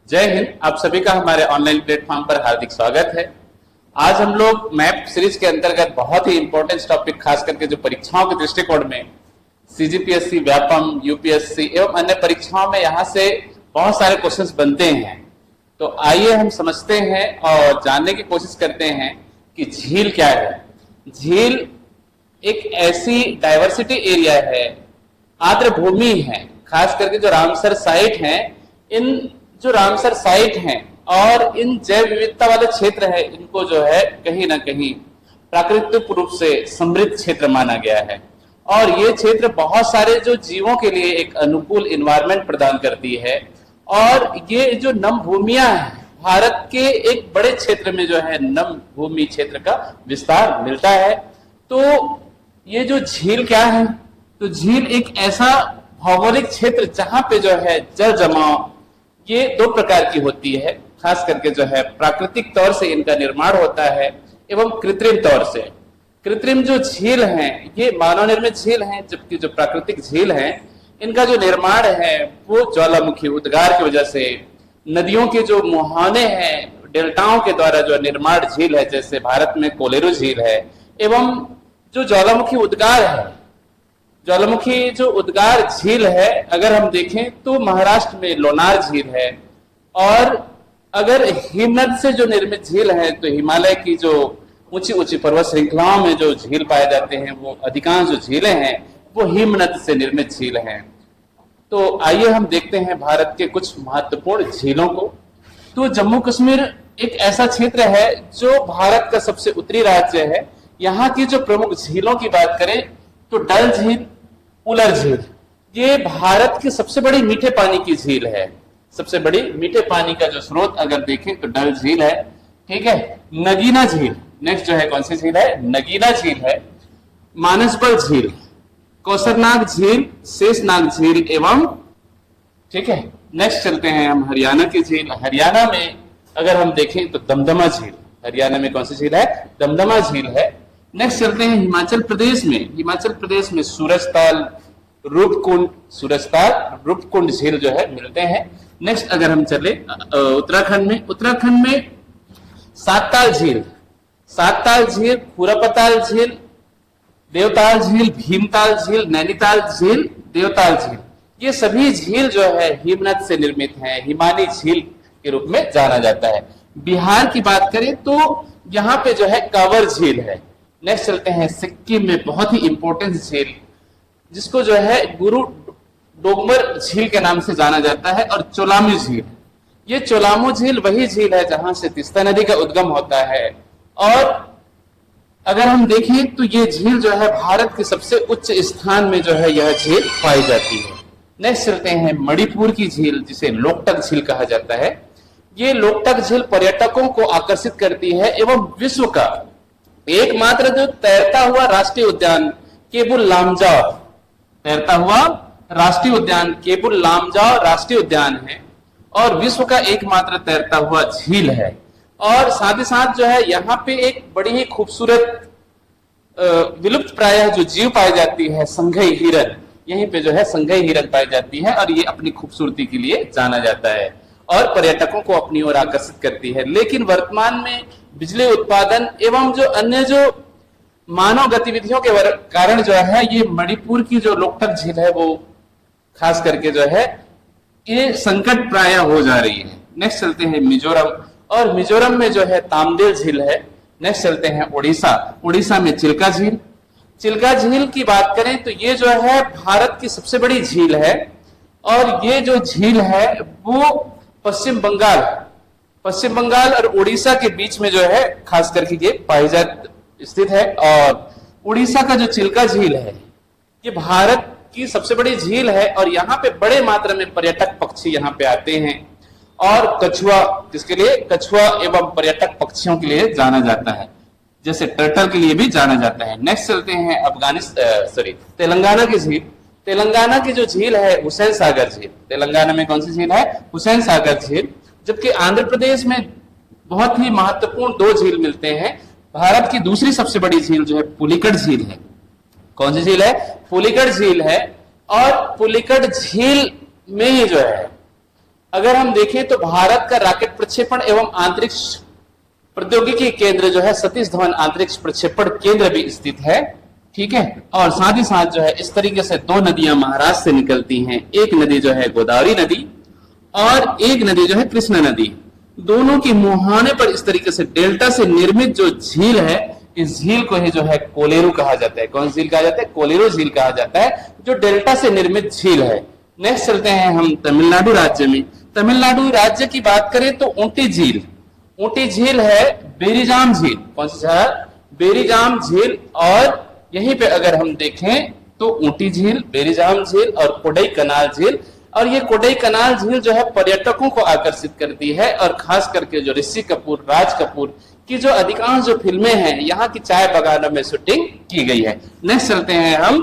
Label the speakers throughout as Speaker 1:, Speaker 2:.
Speaker 1: जय हिंद। आप सभी का हमारे ऑनलाइन प्लेटफॉर्म पर हार्दिक स्वागत है। आज हम लोग मैप सीरीज के अंतर्गत बहुत ही इंपॉर्टेंट टॉपिक, खास करके जो परीक्षाओं के दृष्टिकोण में सीजीपीएससी, व्यापम, यूपीएससी एवं अन्य परीक्षाओं में यहाँ से बहुत सारे क्वेश्चंस बनते हैं। तो आइए हम समझते हैं और जानने की कोशिश करते हैं कि झील क्या है। झील एक ऐसी डाइवर्सिटी एरिया है, आर्द्र भूमि है, खास करके जो रामसर साइट है, इन जो रामसर साइट हैं और इन जैव विविधता वाले क्षेत्र है, इनको जो है कहीं ना कहीं प्राकृतिक रूप से समृद्ध क्षेत्र माना गया है। और ये क्षेत्र बहुत सारे जो जीवों के लिए एक अनुकूल इन्वायरमेंट प्रदान करती है। और ये जो नम भूमियां हैं, भारत के एक बड़े क्षेत्र में जो है नम भूमि क्षेत्र का विस्तार मिलता है। तो ये जो झील क्या है, तो झील एक ऐसा भौगोलिक क्षेत्र जहां पे जो है जल जमाव ये दो प्रकार की होती है। खास करके जो है प्राकृतिक तौर से इनका निर्माण होता है एवं कृत्रिम तौर से। कृत्रिम जो झील हैं ये मानव निर्मित झील हैं, जबकि जो प्राकृतिक झील हैं इनका जो निर्माण है वो ज्वालामुखी उद्गार की वजह से, नदियों के जो मुहाने हैं, डेल्टाओं के द्वारा जो निर्माण झील है, जैसे भारत में कोलेरू झील है, एवं जो ज्वालामुखी उद्गार है, ज्वालामुखी जो उद्गार झील है, अगर हम देखें तो महाराष्ट्र में लोनार झील है। और अगर हिमनद से जो निर्मित झील है तो हिमालय की जो ऊंची ऊंची पर्वत श्रृंखलाओं में जो झील पाए जाते हैं, वो अधिकांश जो झीलें हैं वो हिमनद से निर्मित झील हैं। तो आइए हम देखते हैं भारत के कुछ महत्वपूर्ण झीलों को। तो जम्मू कश्मीर एक ऐसा क्षेत्र है जो भारत का सबसे उत्तरी राज्य है। यहाँ की जो प्रमुख झीलों की बात करें तो डल झील, उलर झील, ये भारत की सबसे बड़ी मीठे पानी की झील है। सबसे बड़ी मीठे पानी का जो स्रोत अगर देखें तो डल झील है, ठीक है। नगीना झील, नेक्स्ट जो है कौन सी झील है, नगीना झील है। मानसबल झील, कौसरनाग झील, शेषनाग झील एवं, ठीक है। नेक्स्ट चलते हैं हम हरियाणा की झील। हरियाणा में अगर हम देखें तो दमदमा झील, हरियाणा में कौन सी झील है, दमदमा झील है। नेक्स्ट चलते हैं हिमाचल प्रदेश में। हिमाचल प्रदेश में सूरजताल, रूपकुंड, सूरजताल, रूपकुंड झील जो है मिलते हैं। नेक्स्ट अगर हम चले उत्तराखंड में, उत्तराखंड में सातताल झील, सातताल झील, खुरापताल झील, देवताल झील, भीमताल झील, नैनीताल झील, देवताल झील, ये सभी झील जो है हिमनद से निर्मित हैं, हिमानी झील के रूप में जाना जाता है। बिहार की बात करें तो यहाँ पे जो है कांवर झील है। नेक्स्ट चलते हैं सिक्किम में बहुत ही इंपॉर्टेंट झील, जिसको जो है गुरु डोंगर झील के नाम से जाना जाता है, और चोलामू झील। ये चोलामू झील वही झील है जहां से तीस्ता नदी का उद्गम होता है। और अगर हम देखें तो ये झील जो है भारत के सबसे उच्च स्थान में जो है यह झील पाई जाती है। नेक्स्ट चलते हैं मणिपुर की झील, जिसे लोकटक झील कहा जाता है। ये लोकटक झील पर्यटकों को आकर्षित करती है एवं विश्व का एकमात्र जो तैरता हुआ राष्ट्रीय उद्यान केबुल लामजाव, तैरता हुआ राष्ट्रीय उद्यान केबुल लामजाव राष्ट्रीय उद्यान है और विश्व का एकमात्र तैरता हुआ झील है। और साथ ही साथ जो है यहाँ पे एक बड़ी ही खूबसूरत विलुप्त प्रायः जो जीव पाई जाती है, संघई हिरन, यहीं पे जो है संघई हिरन पाई जाती है और ये अपनी खूबसूरती के लिए जाना जाता है और पर्यटकों को अपनी ओर आकर्षित करती है। लेकिन वर्तमान में बिजली उत्पादन एवं जो अन्य जो मानव गतिविधियों के कारण जो है ये मणिपुर की जो लोकटक झील है वो खास करके जो है ये संकट प्रायः हो जा रही है। नेक्स्ट चलते हैं मिजोरम, और मिजोरम में जो है तामदेल झील है। नेक्स्ट चलते हैं उड़ीसा, उड़ीसा में चिल्का झील। चिल्का झील की बात करें तो ये जो है भारत की सबसे बड़ी झील है और ये जो झील है वो पश्चिम बंगाल और उड़ीसा के बीच में जो है खास करके ये पाई स्थित है। और उड़ीसा का जो चिल्का झील है ये भारत की सबसे बड़ी झील है और यहाँ पे बड़े मात्रा में पर्यटक पक्षी यहाँ पे आते हैं। और कछुआ, किसके लिए, कछुआ एवं पर्यटक पक्षियों के लिए जाना जाता है, जैसे टर्टल के लिए भी जाना जाता है। नेक्स्ट चलते हैं तेलंगाना की झील। तेलंगाना की जो झील है हुसैन सागर झील, तेलंगाना में कौन सी झील है, हुसैन सागर झील। जबकि आंध्र प्रदेश में बहुत ही महत्वपूर्ण दो झील मिलते हैं। भारत की दूसरी सबसे बड़ी झील जो है पुलिकट झील है। कौन सी झील है, पुलिकट झील है। और पुलिकट झील में ही जो है अगर हम देखें तो भारत का रॉकेट प्रक्षेपण एवं अंतरिक्ष प्रौद्योगिकी केंद्र जो है सतीश धवन अंतरिक्ष प्रक्षेपण केंद्र भी स्थित है। ठीक है, और साथ ही साथ जो है इस तरीके से दो नदियां महाराष्ट्र से निकलती हैं, एक नदी जो है गोदावरी नदी और एक नदी जो है कृष्णा नदी। दोनों के मुहाने पर इस तरीके से डेल्टा से निर्मित जो झील है, इस झील को ही जो है कोलेरू कहा जाता है। कौन झील कहा जाता है? कोलेरू झील कहा जाता है, जो डेल्टा से निर्मित झील है। नेक्स्ट चलते हैं हम तमिलनाडु राज्य में। तमिलनाडु राज्य की बात करें तो ऊटी झील, ऊटी झील है बेरीजाम झील। कौन सी झील? बेरीजाम झील। और यहीं पे अगर हम देखें तो ऊटी झील, बेरीजाम झील और कोडई कनाल झील। और ये कोडई कनाल झील जो है पर्यटकों को आकर्षित करती है, और खास करके जो ऋषि कपूर, राज कपूर की जो अधिकांश जो फिल्में हैं यहाँ की चाय बागानों में शूटिंग की गई है। नेक्स्ट चलते हैं हम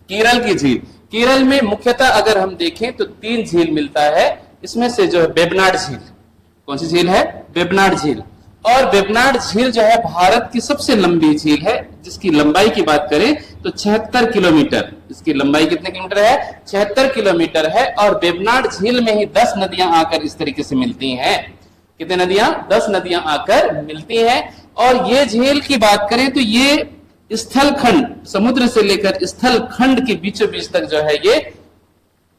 Speaker 1: केरल की झील। केरल में मुख्यतः अगर हम देखें तो 3 झील मिलता है, इसमें से जो है वेबनाड झील। कौन सी झील है? वेबनाड झील। और वेबनाड झील जो है भारत की सबसे लंबी झील है, जिसकी लंबाई की बात करें तो 76 किलोमीटर। इसकी लंबाई कितने किलोमीटर है? 76 किलोमीटर है। और वेबनाड झील में ही 10 नदियां आकर इस तरीके से मिलती हैं। कितने नदियां? 10 नदियां आकर मिलती हैं। और ये झील की बात करें तो ये स्थल खंड, समुद्र से लेकर स्थल खंड के बीचों बीच तक जो है, ये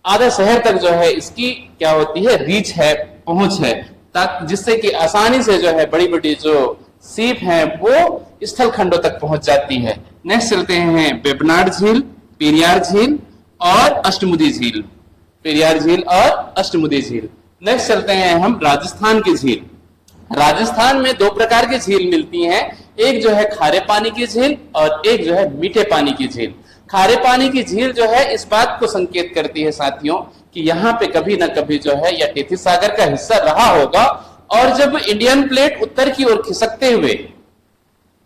Speaker 1: आधा शहर तक जो है इसकी क्या होती है? रीच है, पहुंच है, ताकि जिससे कि आसानी से जो है बड़ी बड़ी जो सीप हैं वो स्थल खंडों तक पहुंच जाती है। नेक्स्ट चलते हैं वेबनाड झील, पेरियार झील और अष्टमुदी झील। पेरियार झील और अष्टमुदी झील। नेक्स्ट चलते हैं हम राजस्थान की झील। राजस्थान में 2 प्रकार की झील मिलती हैं, एक जो है खारे पानी की झील और एक जो है मीठे पानी की झील। खारे पानी की झील जो है इस बात को संकेत करती है साथियों कि यहाँ पे कभी ना कभी जो है यह टेथी सागर का हिस्सा रहा होगा। और जब इंडियन प्लेट उत्तर की ओर खिसकते हुए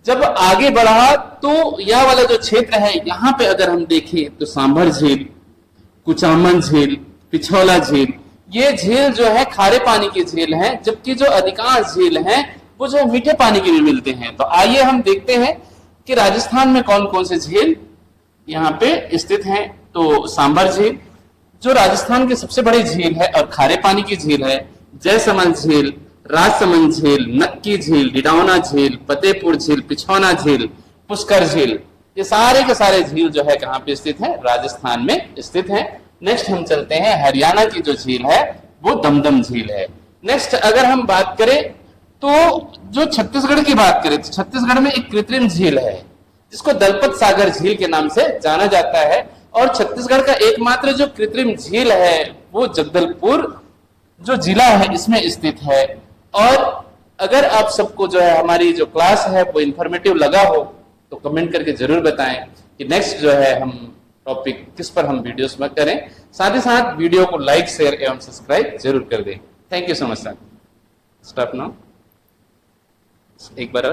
Speaker 1: जब आगे बढ़ा तो यह वाला जो क्षेत्र है यहाँ पे अगर हम देखें तो सांभर झील, कुचामन झील, पिछौला झील, ये झील जो है खारे पानी की झील है, जबकि जो अधिकांश झील हैं वो जो मीठे पानी के भी मिलते हैं। तो आइए हम देखते हैं कि राजस्थान में कौन कौन से झील यहाँ पे स्थित हैं। तो सांभर झील जो राजस्थान की सबसे बड़ी झील है और खारे पानी की झील है, जयसमंद झील, राजसमंद झील, नक्की झील, डिडौना झील, फतेहपुर झील, पिछौना झील, पुष्कर झील, ये सारे के सारे झील जो है कहाँ पे स्थित है? राजस्थान में स्थित है। नेक्स्ट हम चलते हैं हरियाणा की जो झील है वो दमदम झील है। नेक्स्ट अगर हम बात करें तो जो छत्तीसगढ़ की बात करें तो छत्तीसगढ़ में एक कृत्रिम झील है जिसको दलपत सागर झील के नाम से जाना जाता है। और छत्तीसगढ़ का एकमात्र जो कृत्रिम झील है वो जगदलपुर जो जिला है इसमें स्थित है। और अगर आप सबको जो है हमारी जो क्लास है वो इंफॉर्मेटिव लगा हो तो कमेंट करके जरूर बताएं कि नेक्स्ट जो है हम टॉपिक किस पर हम वीडियोस में करें। साथ ही साथ वीडियो को लाइक, शेयर एवं सब्सक्राइब जरूर कर दें। Thank you so much sir. Stop now. एक बार और